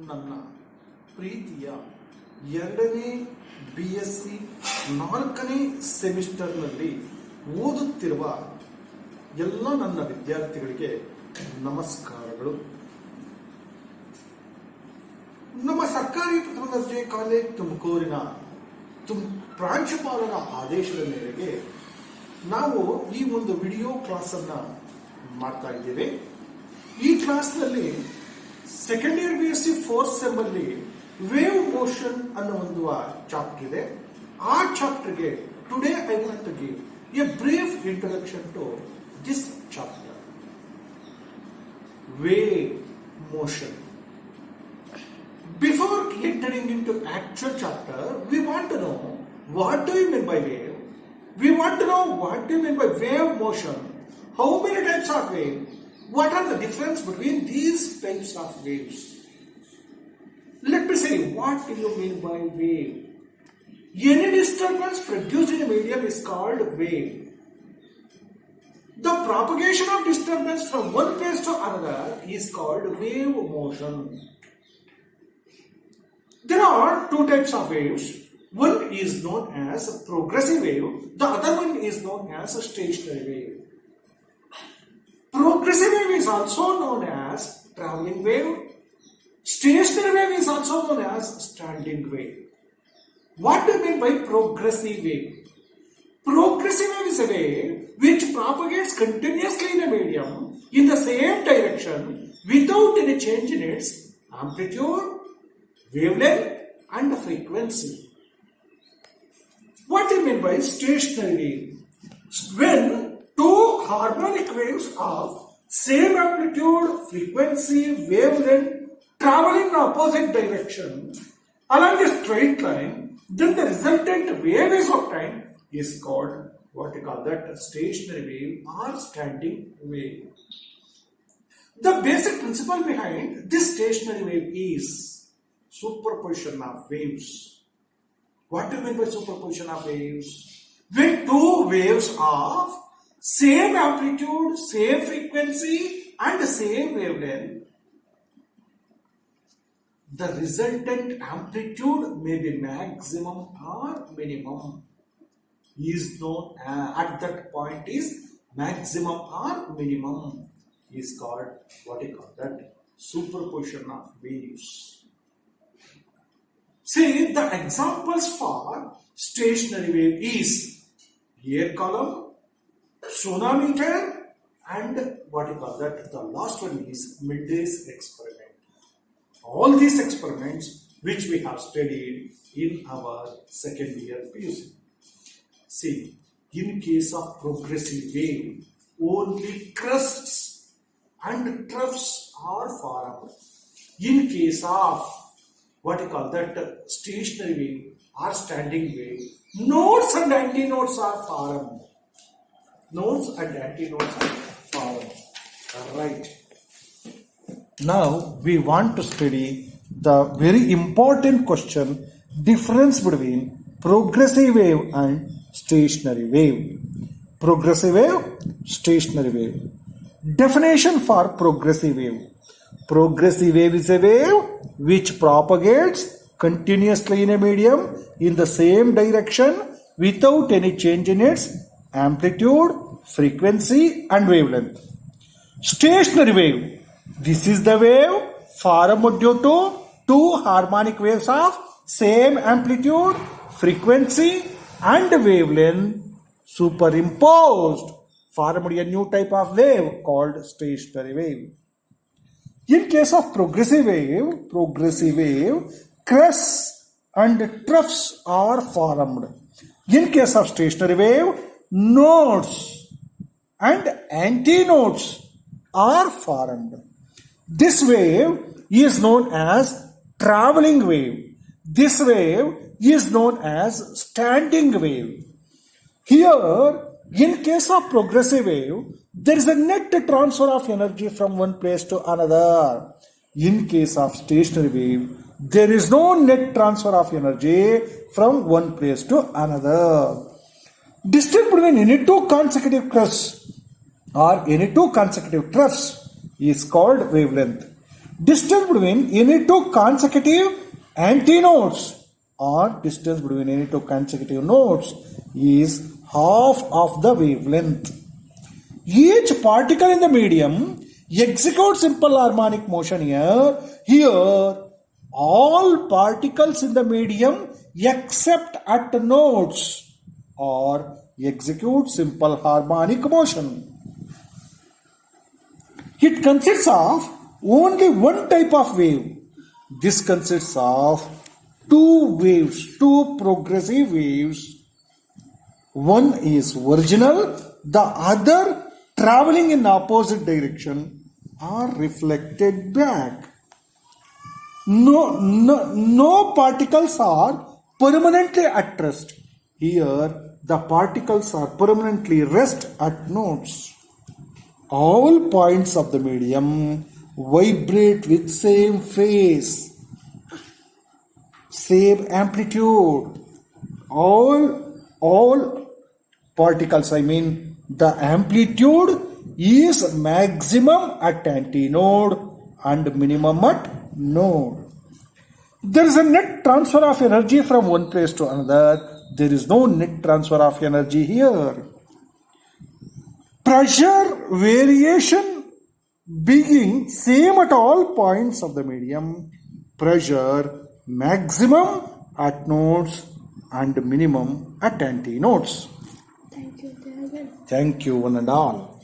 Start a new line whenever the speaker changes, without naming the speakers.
ನನ್ನ ಪ್ರೀತಿಯ 2ನೇ BSc 4ನೇ ಸೆಮಿಸ್ಟರ್ನಲ್ಲಿ ಓದುತ್ತಿರುವ ಎಲ್ಲ ನನ್ನ ವಿದ್ಯಾರ್ಥಿಗಳಿಗೆ ನಮಸ್ಕಾರಗಳು. ನಮ್ಮ ಸರ್ಕಾರಿ ಪ್ರಥಮ ದರ್ಜೆ ಕಾಲೇಜ್ ತುಮಕೂರಿನ ಪ್ರಾಂಶುಪಾಲರ ಆದೇಶದ ಮೇರೆಗೆ ನಾವು ಈ ಒಂದು ವಿಡಿಯೋ ಕ್ಲಾಸ್ ಅನ್ನ ಮಾಡ್ತಾ ಇದ್ದೇವೆ. ಈ ಕ್ಲಾಸ್ನಲ್ಲಿ second year BSc 4th sem ಅಲ್ಲಿ ವೇವ್ ಮೋಷನ್ ಅನ್ನೋ ಒಂದು ಚಾಪ್ಟರ್ ಇದೆ. ಆ ಚಾಪ್ಟರ್ಗೆ today I want to give a brief introduction to this chapter. Wave motion. Before entering into actual chapter, we want to know what do you mean by wave. We want to know what do you mean by wave motion. How many types of wave? What are the difference between these types of waves? Let me say, what do you mean by wave? Any disturbance produced in a medium is called wave. The propagation of disturbance from one place to another is called wave motion. There are two types of waves. One is known as a progressive wave. The other one is known as a stationary wave. Progressive wave is also known as traveling wave. Stationary wave is also known as standing wave. What do you mean by progressive wave? Progressive wave is a wave which propagates continuously in a medium in the same direction without any change in its amplitude, wavelength and frequency. What do you mean by stationary wave? When two harmonic waves of same amplitude, frequency, wavelength travel in opposite direction along a straight line, then the resultant wave is obtained is called what we call that stationary wave or standing wave. The basic principle behind this stationary wave is superposition of waves. What do you mean by superposition of waves? When two waves of same amplitude, same frequency and same wavelength, the resultant amplitude may be maximum or minimum is known at that point is maximum or minimum is called what we call that superposition of waves. See, the examples for stationary wave is air column, sonometer, and what you call that, the last one is Mendele's experiment. All these experiments which we have studied in our second year PUC. See, in case of progressive wave, only crests and troughs are formed. In case of what you call that stationary wave or standing wave, nodes and antinodes are formed. Nodes and antinodes are formed. Right. Now we want to study the very important question, difference between progressive wave and stationary wave. Progressive wave, stationary wave. Definition for progressive wave. Progressive wave is a wave which propagates continuously in a medium in the same direction without any change in its amplitude, frequency and wavelength. Stationary wave. This is the wave formed due to two harmonic waves of same amplitude, frequency and wavelength superimposed, formed a new type of wave called stationary wave. In case of progressive wave, crests and troughs are formed. In case of stationary wave, nodes and antinodes are formed. This wave is known as traveling wave. This wave is known as standing wave. Here, in case of progressive wave, there is a net transfer of energy from one place to another. In case of stationary wave, there is no net transfer of energy from one place to another. Distance between any two consecutive crests or any two consecutive troughs is called wavelength. Distance between any two consecutive antinodes or distance between any two consecutive nodes is half of the wavelength. Each particle in the medium executes simple harmonic motion here. Here, all particles in the medium except at nodes or execute simple harmonic motion. It consists of only one type of wave. This consists of two waves, two progressive waves. One is original, the other traveling in opposite direction are reflected back. No particles are permanently at rest. Here, the particles are permanently rest at nodes. All points of the medium vibrate with same phase, same amplitude. All particles, the amplitude is maximum at antinode and minimum at node. There is a net transfer of energy from one place to another. There is no net transfer of energy here. Pressure variation being same at all points of the medium. Pressure maximum at nodes and minimum at antinodes.
Thank you, David.
Thank you, one and all.